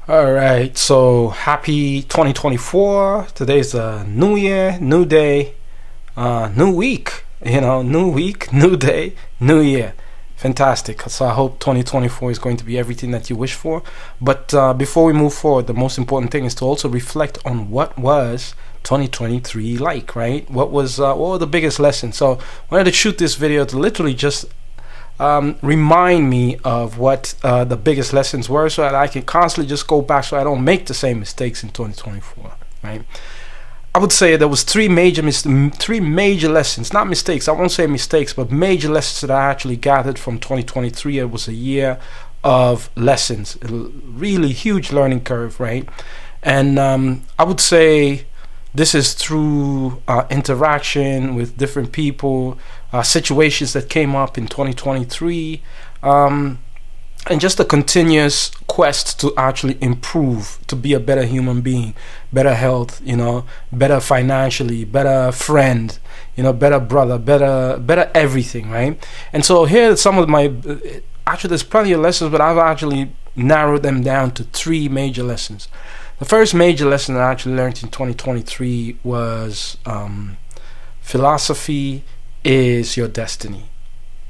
All right, so happy 2024. Today's a new year, new day, new week. New week, new day, new year. Fantastic. So I hope 2024 is going to be everything that you wish for. But before we move forward, the most important thing is to also reflect on what was 2023 like, right? What were the biggest lessons? So I wanted to shoot this video to literally just remind me of what the biggest lessons were, so that I can constantly just go back, so I don't make the same mistakes in 2024. Right? I would say there was three major lessons, not mistakes. I won't say mistakes, but major lessons that I actually gathered from 2023. It was a year of lessons, a really huge learning curve, right? And I would say this is through interaction with different people, situations that came up in 2023, and just a continuous quest to actually improve, to be a better human being, better health, better financially, better friend, better brother, better everything, right? And so here are some of my, actually there's plenty of lessons, but I've actually narrowed them down to three major lessons. The first major lesson that I actually learned in 2023 was philosophy is your destiny,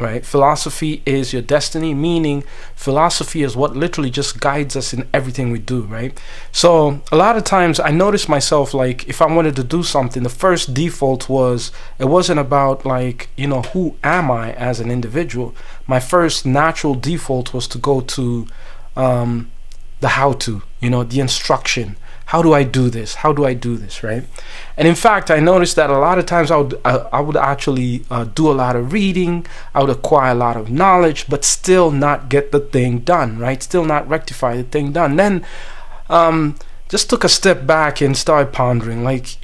right? Philosophy is your destiny, meaning philosophy is what literally just guides us in everything we do, right? So a lot of times I noticed myself, like, if I wanted to do something, the first default was, it wasn't about like, who am I as an individual. My first natural default was to go to the how to, the instruction. How do I do this? How do I do this, right? And in fact, I noticed that a lot of times I would actually do a lot of reading, I would acquire a lot of knowledge, but still not get the thing done, right? Still not rectify the thing done. Then just took a step back and started pondering, like,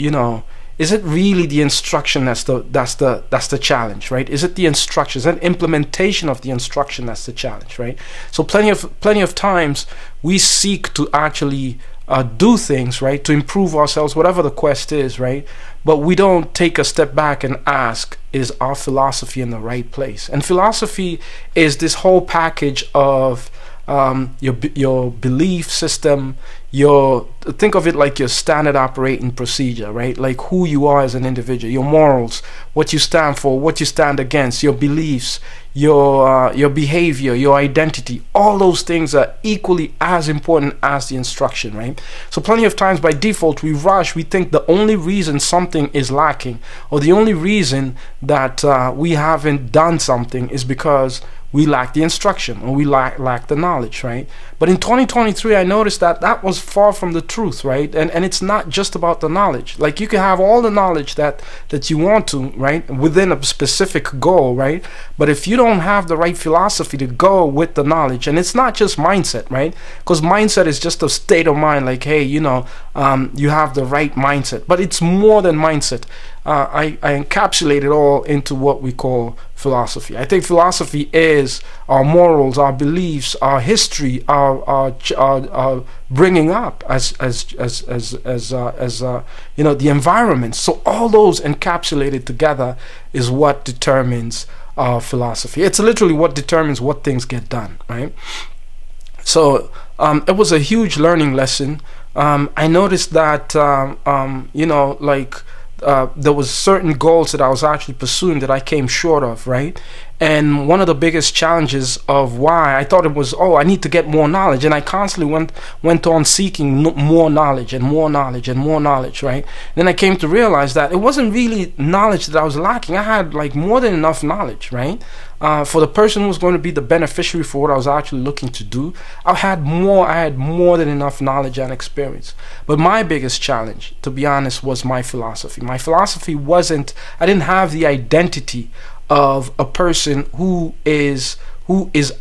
is it really the instruction that's the challenge, right? Is it the instruction? Is it implementation of the instruction that's the challenge, right? So plenty of times we seek to actually do things, right, to improve ourselves, whatever the quest is, right? But we don't take a step back and ask, is our philosophy in the right place? And philosophy is this whole package of your belief system, think of it like your standard operating procedure, right? Like who you are as an individual, your morals, what you stand for, what you stand against, your beliefs, your behavior, your identity. All those things are equally as important as the instruction, right? So plenty of times by default we rush, we think the only reason something is lacking, or the only reason that we haven't done something, is because we lack the instruction, or we lack the knowledge, right? But in 2023, I noticed that was far from the truth, right? And it's not just about the knowledge. Like, you can have all the knowledge that you want to, right, within a specific goal, right? But if you don't have the right philosophy to go with the knowledge, and it's not just mindset, right? Because mindset is just a state of mind, like, hey, you have the right mindset. But it's more than mindset. I encapsulate it all into what we call philosophy. I think philosophy is our morals, our beliefs, our history, our bringing up as the environment. So all those encapsulated together is what determines our philosophy. It's literally what determines what things get done, right? So it was a huge learning lesson. I noticed that there was certain goals that I was actually pursuing that I came short of, right? And one of the biggest challenges of why I thought it was, I need to get more knowledge, and I constantly went on seeking more knowledge and more knowledge and more knowledge, right? Then I came to realize that it wasn't really knowledge that I was lacking. I had like more than enough knowledge, right? For the person who was going to be the beneficiary for what I was actually looking to do, I had more than enough knowledge and experience. But my biggest challenge, to be honest, was my philosophy. My philosophy I didn't have the identity of a person who is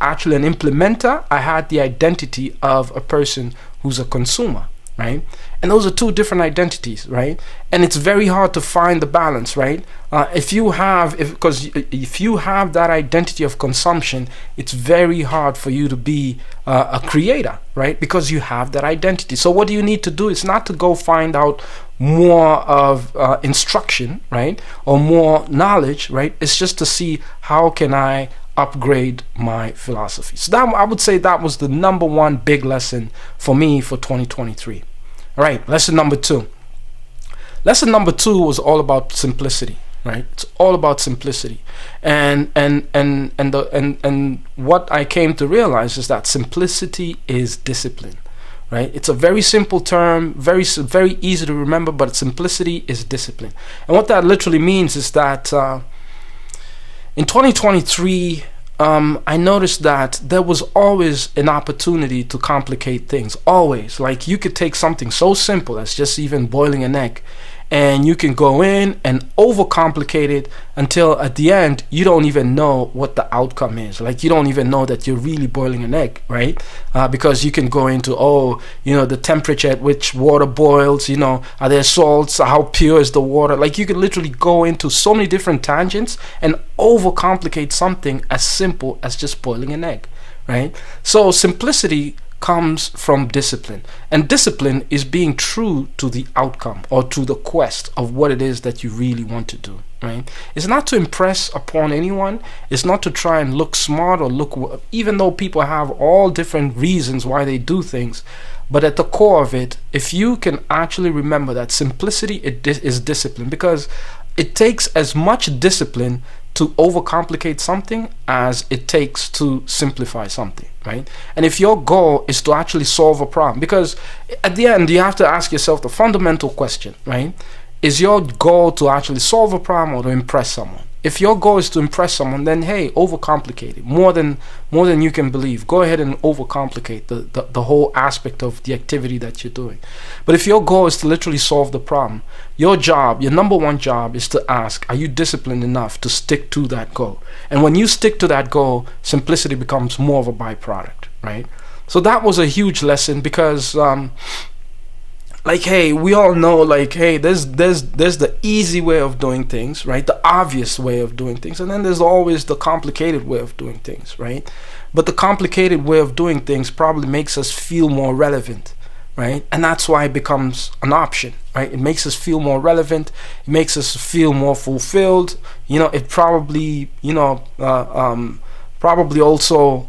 actually an implementer. I had the identity of a person who's a consumer, right? And those are two different identities, right? And it's very hard to find the balance, right? If you have that identity of consumption, it's very hard for you to be a creator, right? Because you have that identity. So what do you need to do? It's not to go find out more of instruction, right, or more knowledge, right? It's just to see, how can I upgrade my philosophy. So that, I would say, that was the number one big lesson for me for 2023. All right, lesson number two. Lesson number two was all about simplicity. Right, it's all about simplicity, and what I came to realize is that simplicity is discipline. Right, it's a very simple term, very easy to remember, but simplicity is discipline. And what that literally means is that in 2023, I noticed that there was always an opportunity to complicate things. Always. Like, you could take something so simple as just even boiling an egg, and you can go in and overcomplicate it until at the end you don't even know what the outcome is. Like, you don't even know that you're really boiling an egg, right? Because you can go into, the temperature at which water boils, are there salts, how pure is the water? Like, you can literally go into so many different tangents and overcomplicate something as simple as just boiling an egg, right? So simplicity comes from discipline, and discipline is being true to the outcome or to the quest of what it is that you really want to do, right? It's not to impress upon anyone. It's not to try and look smart or look, even though people have all different reasons why they do things, but at the core of it, if you can actually remember that simplicity is discipline, because it takes as much discipline to overcomplicate something as it takes to simplify something, right? And if your goal is to actually solve a problem, because at the end you have to ask yourself the fundamental question, right? Is your goal to actually solve a problem or to impress someone? If your goal is to impress someone, then hey, overcomplicate it more than you can believe. Go ahead and overcomplicate the whole aspect of the activity that you're doing. But if your goal is to literally solve the problem, your number one job is to ask, are you disciplined enough to stick to that goal? And when you stick to that goal, simplicity becomes more of a byproduct, right? So that was a huge lesson, because hey, we all know, hey, there's the easy way of doing things, right? The obvious way of doing things, and then there's always the complicated way of doing things, right? But the complicated way of doing things probably makes us feel more relevant, right? And that's why it becomes an option, right? It makes us feel more relevant. It makes us feel more fulfilled. It probably, probably also,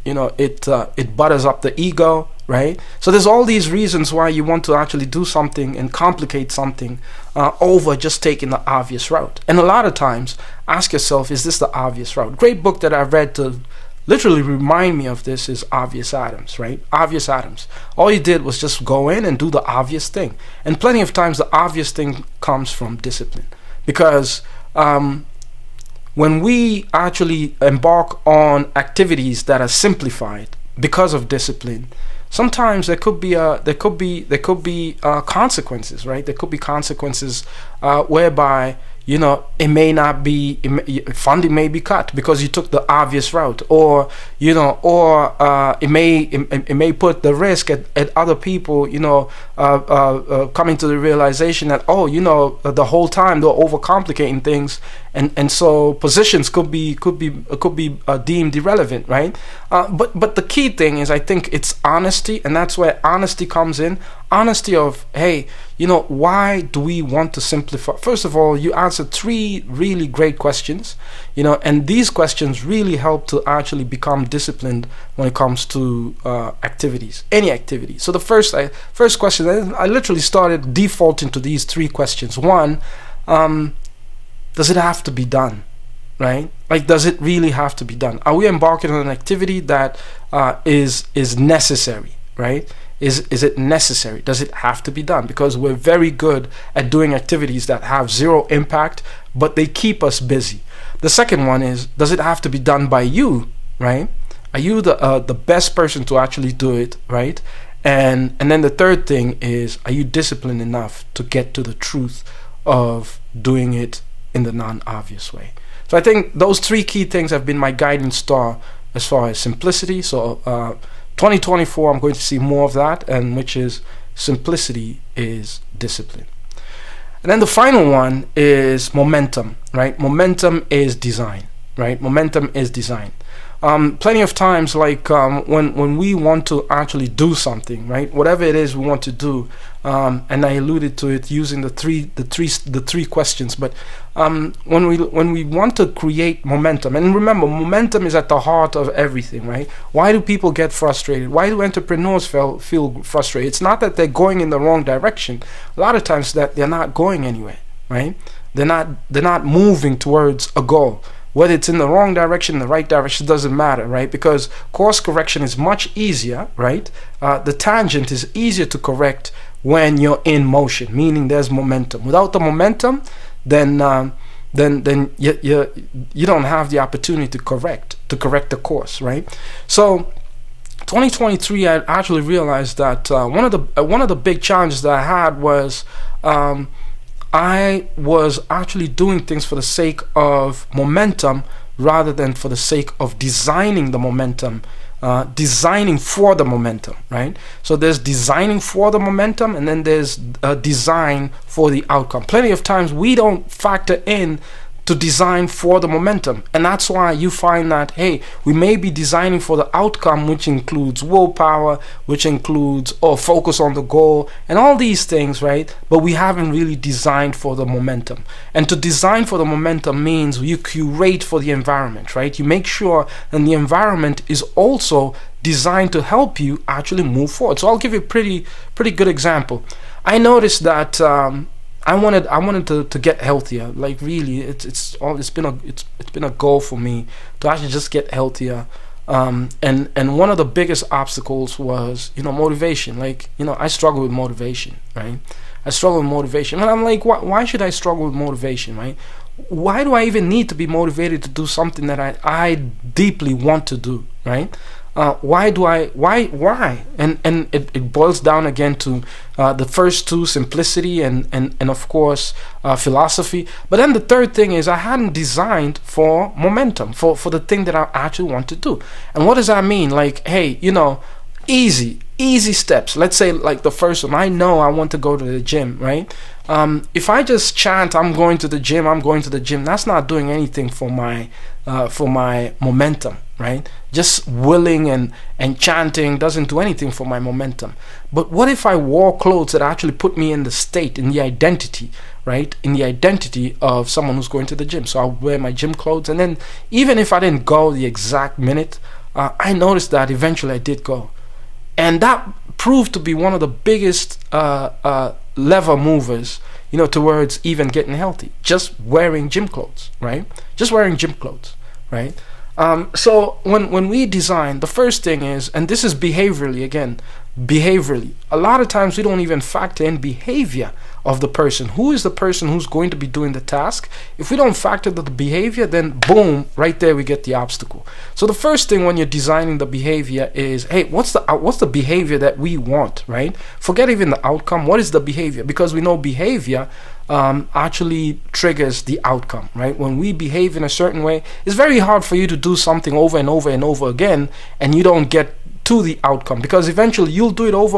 it butters up the ego, right? So there's all these reasons why you want to actually do something and complicate something over just taking the obvious route. And a lot of times, ask yourself, is this the obvious route? Great book that I've read to literally remind me of this is Obvious Adams, right? Obvious Adams. All he did was just go in and do the obvious thing. And plenty of times the obvious thing comes from discipline. Because when we actually embark on activities that are simplified because of discipline, sometimes there could be consequences, right? There could be consequences whereby it may not be, funding may be cut because you took the obvious route, or it may put the risk at other people, coming to the realization that, the whole time they're overcomplicating things, and so positions could be deemed irrelevant, right? But the key thing is, I think it's honesty, and that's where honesty comes in. Honesty of, hey, why do we want to simplify? First of all, you answered 3 really great questions, and these questions really help to actually become disciplined when it comes to activities, any activity. So the first question, I literally started defaulting to these 3 questions. One, does it have to be done? Right? Like, does it really have to be done? Are we embarking on an activity that is necessary? Right? Is it necessary? Does it have to be done? Because we're very good at doing activities that have 0 impact, but they keep us busy. The second one is, does it have to be done by you? Right? Are you the best person to actually do it? Right? And then the third thing is, are you disciplined enough to get to the truth of doing it in the non-obvious way? So I think those 3 key things have been my guiding star as far as simplicity. So 2024, I'm going to see more of that, and which is simplicity is discipline. And then the final one is momentum, right? Momentum is design, right? Momentum is design. Plenty of times, like when we want to actually do something, right? Whatever it is we want to do, and I alluded to it using the three questions. But when we want to create momentum, and remember, momentum is at the heart of everything, right? Why do people get frustrated? Why do entrepreneurs feel frustrated? It's not that they're going in the wrong direction. A lot of times that they're not going anywhere, right? They're not moving towards a goal. Whether it's in the wrong direction, the right direction, doesn't matter, right? Because course correction is much easier, right? The tangent is easier to correct when you're in motion, meaning there's momentum. Without the momentum, then you don't have the opportunity to correct the course, right? So 2023, I actually realized that one of the big challenges that I had was I was actually doing things for the sake of momentum rather than for the sake of designing the momentum, designing for the momentum, right? So there's designing for the momentum, and then there's design for the outcome. Plenty of times we don't factor in to design for the momentum, and that's why you find that, hey, we may be designing for the outcome, which includes willpower, which includes focus on the goal and all these things, right? But we haven't really designed for the momentum. And to design for the momentum means you curate for the environment, right? You make sure that the environment is also designed to help you actually move forward. So I'll give you a pretty good example. I noticed that I wanted to get healthier. Like, really, it's been a goal for me to actually just get healthier. And one of the biggest obstacles was, motivation. Like, I struggle with motivation, right? I struggle with motivation, and I'm like, why should I struggle with motivation, right? Why do I even need to be motivated to do something that I deeply want to do, right? Why? And it boils down again to the first two, simplicity and of course philosophy. But then the third thing is I hadn't designed for momentum, for the thing that I actually want to do. And what does that mean? Like, hey, easy steps. Let's say, like, the first one, I know I want to go to the gym, right? If I just chant I'm going to the gym, that's not doing anything for my momentum, right? Just willing and chanting doesn't do anything for my momentum. But what if I wore clothes that actually put me in the state, in the identity, right? In the identity of someone who's going to the gym. So I'll wear my gym clothes, and then even if I didn't go the exact minute, I noticed that eventually I did go. And that proved to be one of the biggest lever movers, towards even getting healthy. Just wearing gym clothes, right? Right? So when we design, the first thing is, and this is behaviorally, a lot of times we don't even factor in behavior of the person. Who is the person who's going to be doing the task? If we don't factor the behavior, then boom, right there we get the obstacle. So the first thing when you're designing the behavior is, hey, what's the behavior that we want, right? Forget even the outcome. What is the behavior? Because we know behavior actually triggers the outcome, right? When we behave in a certain way, it's very hard for you to do something over and over and over again and you don't get to the outcome, because eventually you'll do it over.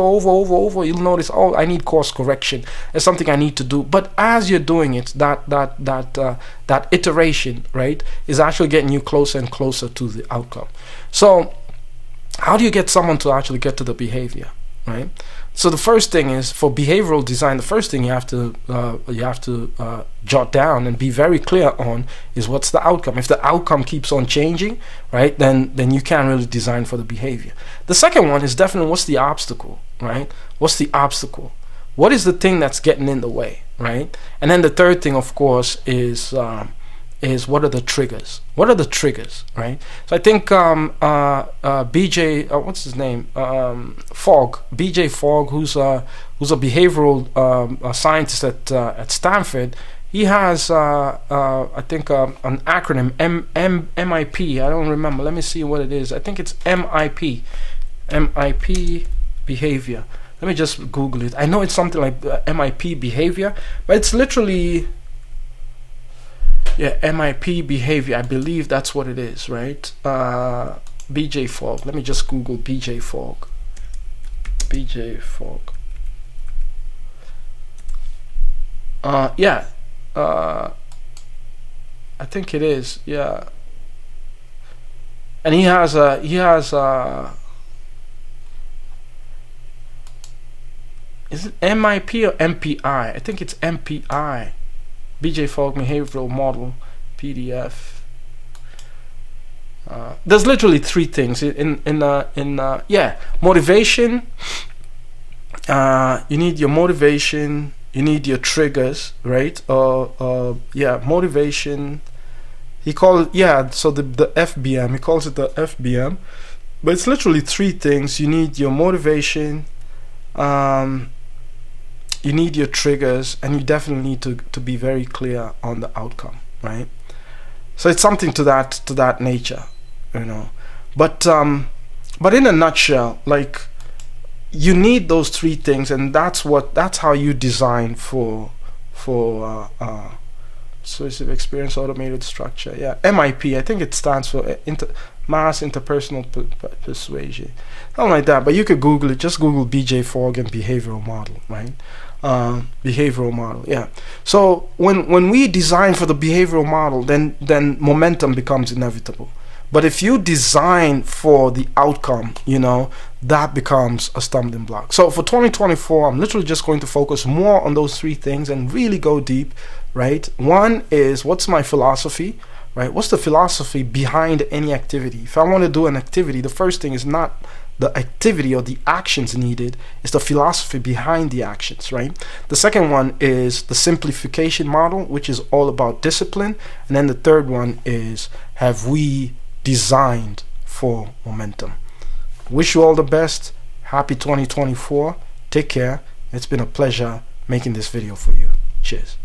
You'll notice, oh, I need course correction. There's something I need to do. But as you're doing it, that iteration, right, is actually getting you closer and closer to the outcome. So how do you get someone to actually get to the behavior, right? So the first thing is, for behavioral design, the first thing you have to jot down and be very clear on is, what's the outcome. If the outcome keeps on changing, right, then you can't really design for the behavior. The second one is definitely, what's the obstacle, right? What's the obstacle? What is the thing that's getting in the way, right? And then the third thing, of course, is what are the triggers? What are the triggers, right? So I think BJ, what's his name? Fogg, BJ Fogg, who's a behavioral scientist at Stanford. He has I think an acronym MIP. I don't remember. Let me see what it is. I think it's MIP behavior. Let me just Google it. I know it's something like MIP behavior, but it's literally, yeah, MIP behavior. I believe that's what it is, right? BJ Fogg. Let me just Google BJ Fogg. BJ Fogg. Yeah. I think it is. Yeah. and he has is it MIP or MPI? I think it's MPI. BJ Fogg behavioral model PDF. There's literally three things in yeah, motivation. You need your motivation. You need your triggers, right? Yeah, motivation. He calls so the FBM. He calls it the FBM, but it's literally three things. You need your motivation. You need your triggers, and you definitely need to be very clear on the outcome, right? So it's something to that nature, you know. But in a nutshell, like, you need those three things, and that's how you design for Persuasive Experience Automated Structure. Yeah, MIP. I think it stands for Mass Interpersonal Persuasion, something like that. But you could Google it. Just Google BJ Fogg and behavioral model, right? Behavioral model. Yeah. So when we design for the behavioral model, then momentum becomes inevitable. But if you design for the outcome, you know, that becomes a stumbling block. So for 2024, I'm literally just going to focus more on those three things and really go deep, right? One is, what's my philosophy, right? What's the philosophy behind any activity? If I want to do an activity, the first thing is not the activity or the actions needed, it's the philosophy behind the actions, right? The second one is the simplification model, which is all about discipline. And then the third one is, have we designed for momentum? Wish you all the best. Happy 2024. Take care. It's been a pleasure making this video for you. Cheers.